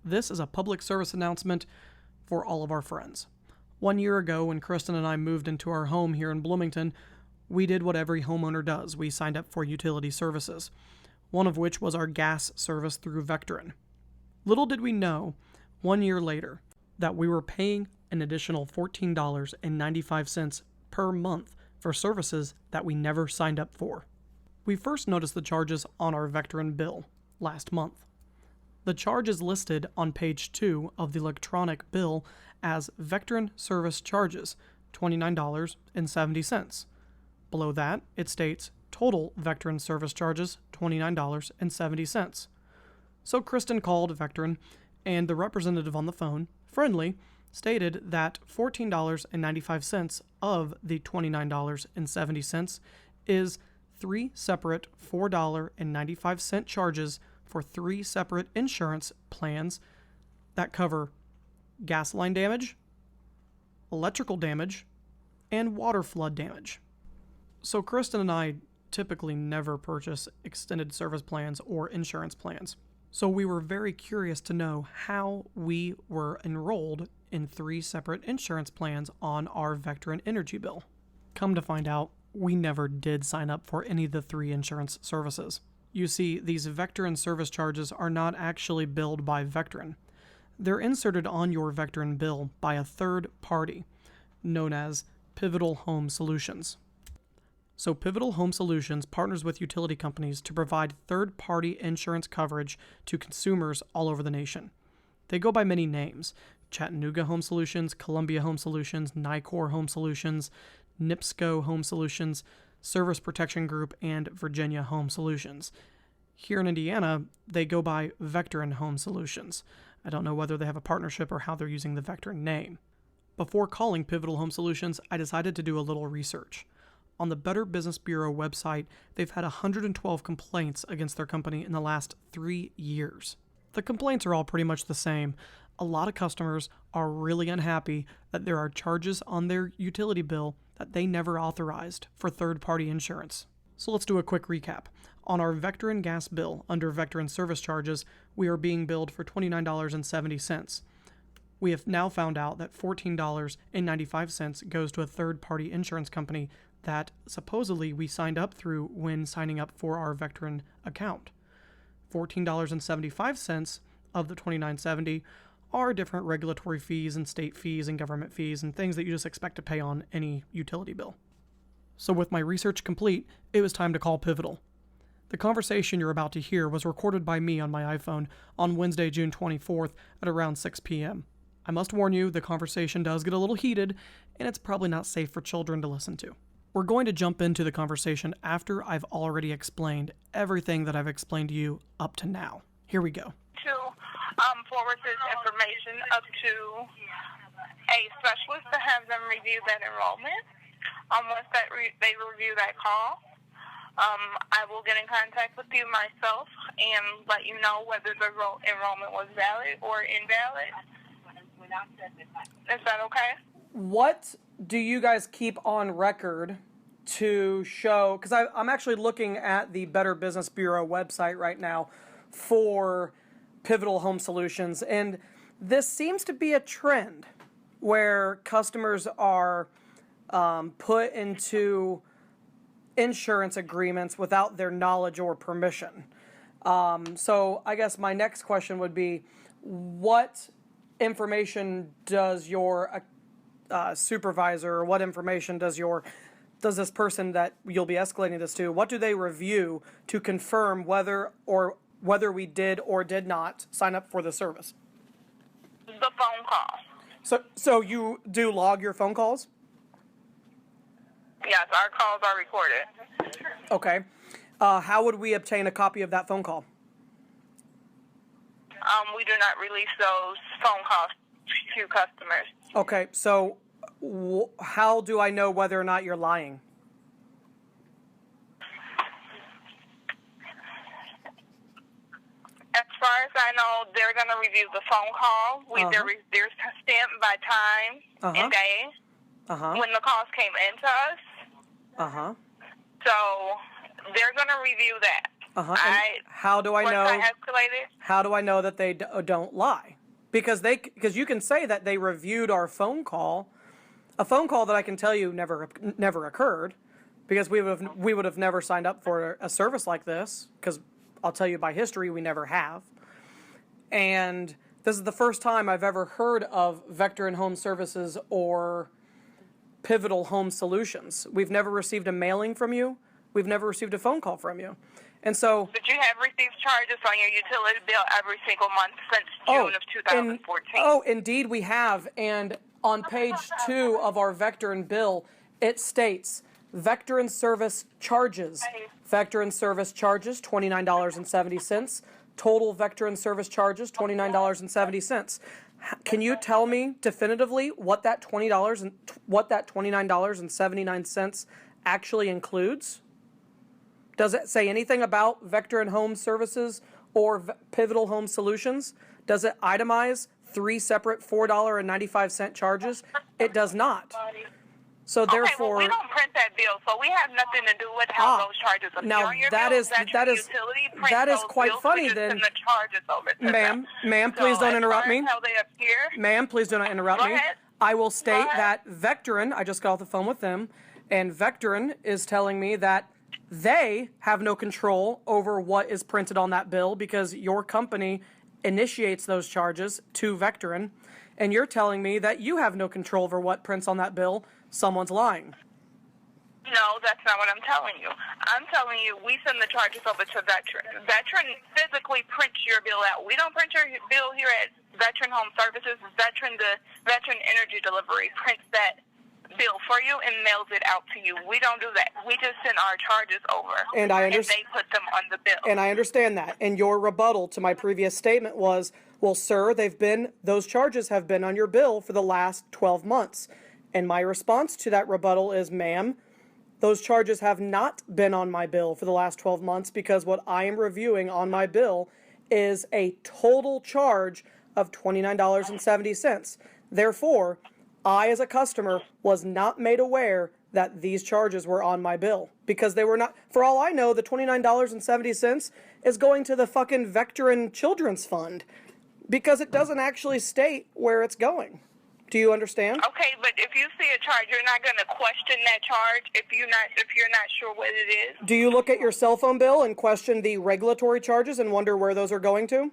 This is a public service announcement for all of our friends. 1 year ago, when Kristen and I moved into our home here in Bloomington, we did what every homeowner does. We signed up for utility services, one of which was our gas service through Vectren. Little did we know, 1 year later, that we were paying an additional $14.95 per month for services that we never signed up for. We first noticed the charges on our Vectren bill last month. The charge is listed on page 2 of the electronic bill as Vectren Service Charges, $29.70. Below that, it states total Vectren Service Charges, $29.70. So Kristen called Vectren, and the representative on the phone, friendly, stated that $14.95 of the $29.70 is 3 separate $4.95 charges for 3 separate insurance plans that cover gas line damage, electrical damage, and water flood damage. So Kristen and I typically never purchase extended service plans or insurance plans. So we were very curious to know how we were enrolled in 3 separate insurance plans on our Vectren energy bill. Come to find out, we never did sign up for any of the 3 insurance services. You see, these Vectren service charges are not actually billed by Vectren. They're inserted on your Vectren bill by a third party, known as Pivotal Home Solutions. So Pivotal Home Solutions partners with utility companies to provide third-party insurance coverage to consumers all over the nation. They go by many names: Chattanooga Home Solutions, Columbia Home Solutions, Nicor Home Solutions, NIPSCO Home Solutions, Service Protection Group, and Virginia Home Solutions. Here in Indiana, they go by Vectren Home Solutions. I don't know whether they have a partnership or how they're using the Vectren name. Before calling Pivotal Home Solutions, I decided to do a little research. On the Better Business Bureau website, they've had 112 complaints against their company in the last 3 years. The complaints are all pretty much the same. A lot of customers are really unhappy that there are charges on their utility bill that they never authorized for third-party insurance. So let's do a quick recap. On our Vectren gas bill under Vectren Service Charges, we are being billed for $29.70. We have now found out that $14.95 goes to a third-party insurance company that supposedly we signed up through when signing up for our Vectren account. $14.75 of the $29.70 are different regulatory fees and state fees and government fees and things that you just expect to pay on any utility bill. So with my research complete, it was time to call Pivotal. The conversation you're about to hear was recorded by me on my iPhone on Wednesday, June 24th at around 6 p.m. I must warn you, the conversation does get a little heated, and it's probably not safe for children to listen to. We're going to jump into the conversation after I've already explained everything that I've explained to you up to now. Here we go. To forward this information up to a specialist to have them review that enrollment. Once they review that call, I will get in contact with you myself and let you know whether the enrollment was valid or invalid. Is that okay? What do you guys keep on record to show, because I'm actually looking at the Better Business Bureau website right now for Pivotal Home Solutions, and this seems to be a trend where customers are put into insurance agreements without their knowledge or permission. So I guess my next question would be, what information does your supervisor, or what information does this person that you'll be escalating this to, what do they review to confirm whether we did or did not sign up for the service? The phone call. So you do log your phone calls? Yes, our calls are recorded. Okay. How would we obtain a copy of that phone call? We do not release those phone calls to customers. Okay, so how do I know whether or not you're lying? As far as I know, they're going to review the phone call. They're stamped by time and day when the calls came into us. So they're going to review that. How do I know? I escalated. How do I know that they don't lie? Because you can say that they reviewed our phone call, a phone call that I can tell you never occurred, because we would have never signed up for a service like this, because I'll tell you by history we never have. And this is the first time I've ever heard of Vectren Home Services or Pivotal Home Solutions. We've never received a mailing from you. We've never received a phone call from you. And so... But you have received charges on your utility bill every single month since June of 2014. Indeed we have. And on page 2 of our Vectren bill, it states, Vectren Service Charges. Vectren Service Charges, $29.70. Total Vectren Service Charges, $29.70. Can you tell me definitively what that $29.79 actually includes? Does it say anything about Vectren Home Services or Pivotal Home Solutions? Does it itemize 3 separate $4.95 charges? It does not. So therefore, we don't print that bill, so we have nothing to do with how those charges appear on your bill. That is quite funny. Then, ma'am, please don't interrupt me. Ma'am, please do not interrupt me. I will state that Vectren, I just got off the phone with them, and Vectren is telling me that they have no control over what is printed on that bill because your company initiates those charges to Vectren, and you're telling me that you have no control over what prints on that bill. Someone's lying. No, that's not what I'm telling you. I'm telling you we send the charges over to Vectren. Vectren physically prints your bill out. We don't print your bill here at Vectren Home Services. Vectren Energy Delivery prints that bill for you and mails it out to you. We don't do that. We just send our charges over. And they put them on the bill. And I understand that. And your rebuttal to my previous statement was, well, sir, those charges have been on your bill for the last 12 months. And my response to that rebuttal is, ma'am, those charges have not been on my bill for the last 12 months because what I am reviewing on my bill is a total charge of $29.70. Therefore, I, as a customer, was not made aware that these charges were on my bill because they were not. For all I know, the $29.70 is going to the fucking Vectren Children's Fund because it doesn't actually state where it's going. Do you understand? Okay, but if you see a charge, you're not going to question that charge if you're not sure what it is. Do you look at your cell phone bill and question the regulatory charges and wonder where those are going to?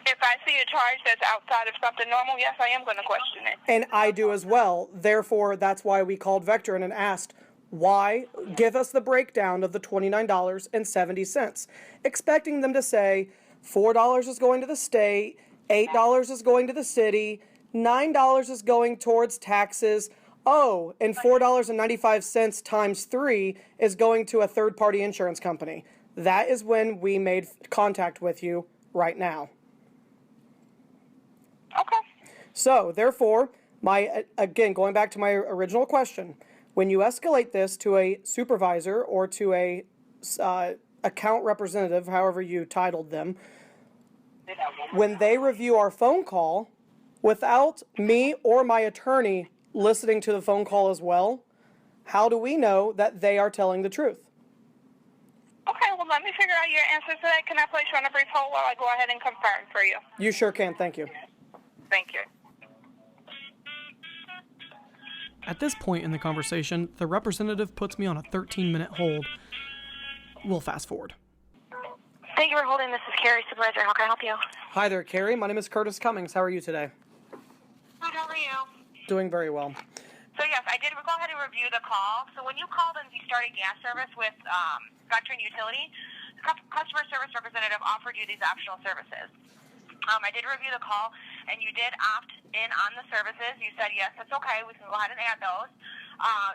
If I see a charge that's outside of something normal, yes, I am going to question it. And I do as well. Therefore, that's why we called Vectren and asked, why? Give us the breakdown of the $29.70, expecting them to say $4 is going to the state, $8 is going to the city, $9 is going towards taxes. Oh, and $4.95 times 3 is going to a third-party insurance company. That is when we made contact with you right now. Okay. So, therefore, again, going back to my original question, when you escalate this to a supervisor or to a account representative, however you titled them, when they review our phone call, without me or my attorney listening to the phone call as well, how do we know that they are telling the truth? Okay, well, let me figure out your answer to that. Can I place you on a brief hold while I go ahead and confirm for you? You sure can. Thank you. Thank you. At this point in the conversation, the representative puts me on a 13-minute hold. We'll fast forward. Thank you for holding. This is Carrie, supervisor. How can I help you? Hi there, Carrie. My name is Curtis Cummings. How are you today? Good, how are you? Doing very well. So, yes, I did go ahead and review the call. So when you called and you started gas service with Vectren Utility, the customer service representative offered you these optional services. I did review the call, and you did opt in on the services. You said, yes, that's okay. We can go ahead and add those.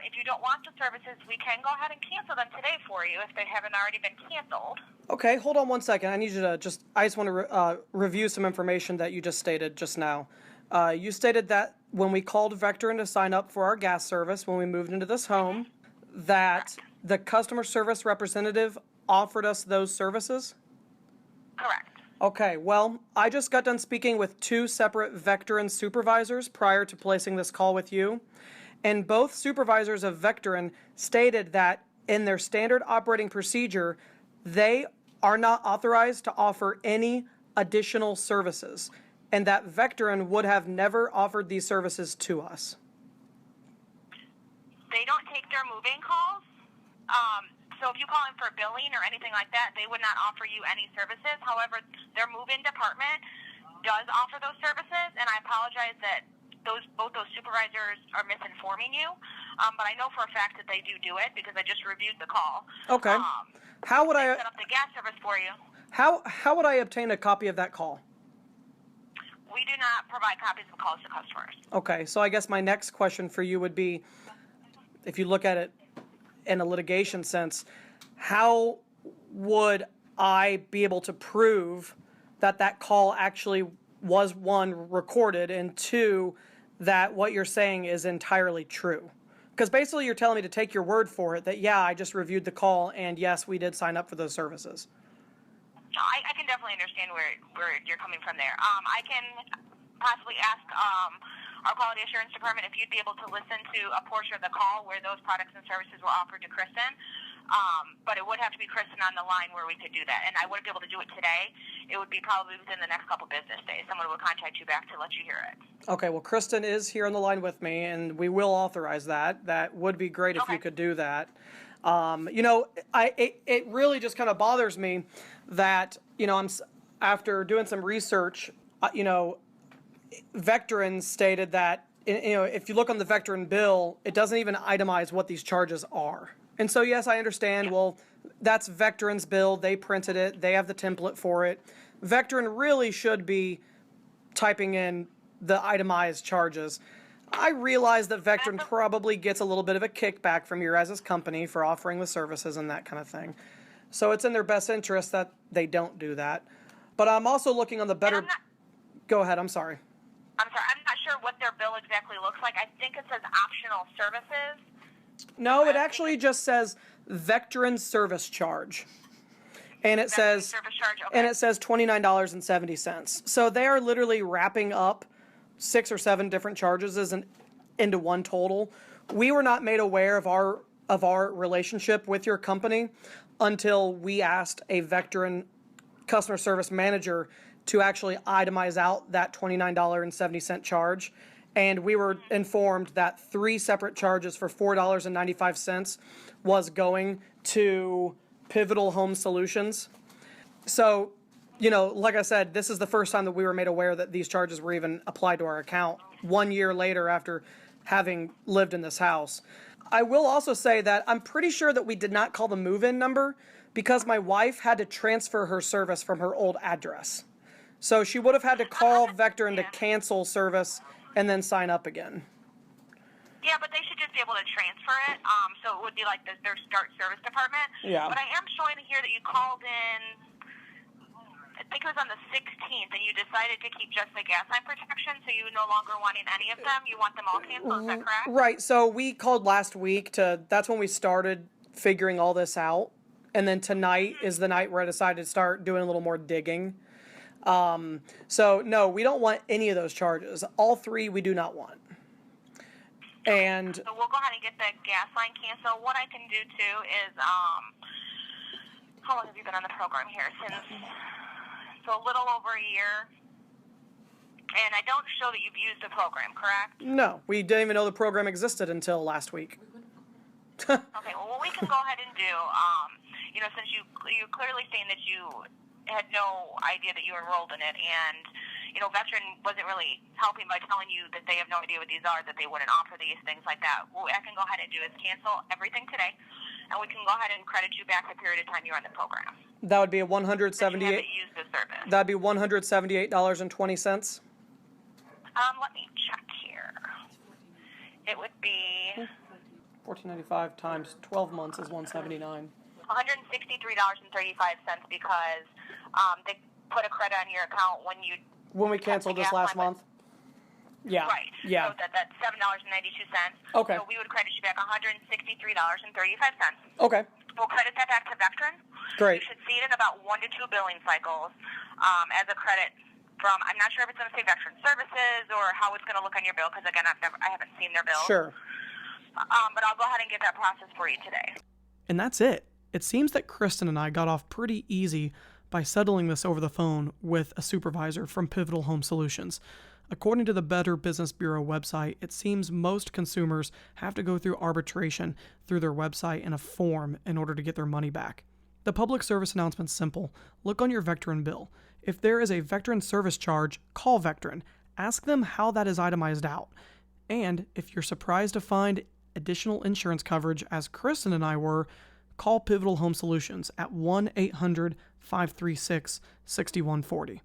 If you don't want the services, we can go ahead and cancel them today for you if they haven't already been canceled. Okay, hold on one second. I need you to I just want to review some information that you just stated just now. You stated that when we called Vectren to sign up for our gas service, when we moved into this home, that the customer service representative offered us those services? Correct. Okay, well, I just got done speaking with 2 separate Vectren supervisors prior to placing this call with you, and both supervisors of Vectren stated that in their standard operating procedure, they are not authorized to offer any additional services, and that Vectren would have never offered these services to us. They don't take their move-in calls. So if you call in for billing or anything like that, they would not offer you any services. However, their move-in department does offer those services, and I apologize that both those supervisors are misinforming you. But I know for a fact that they do it because I just reviewed the call. Okay. How would I set up the gas service for you? How would I obtain a copy of that call? We do not provide copies of calls to customers. Okay, so I guess my next question for you would be, if you look at it in a litigation sense, how would I be able to prove that that call actually was, one, recorded, and two, that what you're saying is entirely true? Because basically you're telling me to take your word for it that, yeah, I just reviewed the call, and yes, we did sign up for those services. I can definitely understand where you're coming from there. I can possibly ask our quality assurance department if you'd be able to listen to a portion of the call where those products and services were offered to Kristen. But it would have to be Kristen on the line where we could do that. And I wouldn't be able to do it today. It would be probably within the next couple business days. Someone would contact you back to let you hear it. Okay, well, Kristen is here on the line with me, and we will authorize that. That would be great if you could do that. It really just kind of bothers me that, after doing some research, Vectren stated that, if you look on the Vectren bill, it doesn't even itemize what these charges are. And so, yes, I understand, well, that's Vectren's bill, they printed it, they have the template for it. Vectren really should be typing in the itemized charges. I realize that Vectren probably gets a little bit of a kickback from your guys' company for offering the services and that kind of thing. So it's in their best interest that they don't do that. But I'm also looking on the better... Go ahead, I'm sorry. I'm not sure what their bill exactly looks like. I think it says optional services. No, it actually just says Vectren Service Charge. And it says Service charge, okay. and it says $29.70. So they are literally wrapping up 6 or 7 different charges into one total. We were not made aware of our relationship with your company until we asked a Vectren customer service manager to actually itemize out that $29.70 charge. And we were informed that 3 separate charges for $4.95 was going to Pivotal Home Solutions. So, like I said, this is the first time that we were made aware that these charges were even applied to our account 1 year later after having lived in this house. I will also say that I'm pretty sure that we did not call the move-in number because my wife had to transfer her service from her old address. So she would have had to call Vectren to cancel service and then sign up again. Yeah, but they should just be able to transfer it. So it would be like their start service department. Yeah. But I am showing here that you called in, I think it was on the 16th, and you decided to keep just the gas line protection, so you no longer wanting any of them. You want them all canceled, is that correct? Right. So we called last week that's when we started figuring all this out. And then tonight is the night where I decided to start doing a little more digging. So no, we don't want any of those charges. All 3 we do not want. And so we'll go ahead and get the gas line canceled. What I can do too is, how long have you been on the program here? So a little over a year. And I don't show that you've used the program, correct? No, we didn't even know the program existed until last week. Okay, well, what we can go ahead and do, since you're clearly saying that you had no idea that you enrolled in it, and Vectren wasn't really helping by telling you that they have no idea what these are, that they wouldn't offer these, things like that. What I can go ahead and do is cancel everything today, and we can go ahead and credit you back the period of time you're on the program. That would be a $178. Use the service. That'd be $178.20. Let me check here. It would be $14.95 times 12 months is $179. $163.35 because they put a credit on your account when we canceled this last month. Yeah. Right. Yeah. So that's $7.92. Okay. So we would credit you back $163.35. Okay. We'll credit that back to Vectren. Great. You should see it in about 1 to 2 billing cycles as a credit from, I'm not sure if it's going to say Vectren Services or how it's going to look on your bill because, again, I haven't seen their bill. Sure. But I'll go ahead and get that process for you today. And that's it. It seems that Kristen and I got off pretty easy by settling this over the phone with a supervisor from Pivotal Home Solutions. According to the Better Business Bureau website, it seems most consumers have to go through arbitration through their website in a form in order to get their money back. The public service announcement's simple. Look on your Vectren bill. If there is a Vectren service charge, call Vectren. Ask them how that is itemized out. And if you're surprised to find additional insurance coverage, as Kristen and I were, call Pivotal Home Solutions at 1-800-536-6140.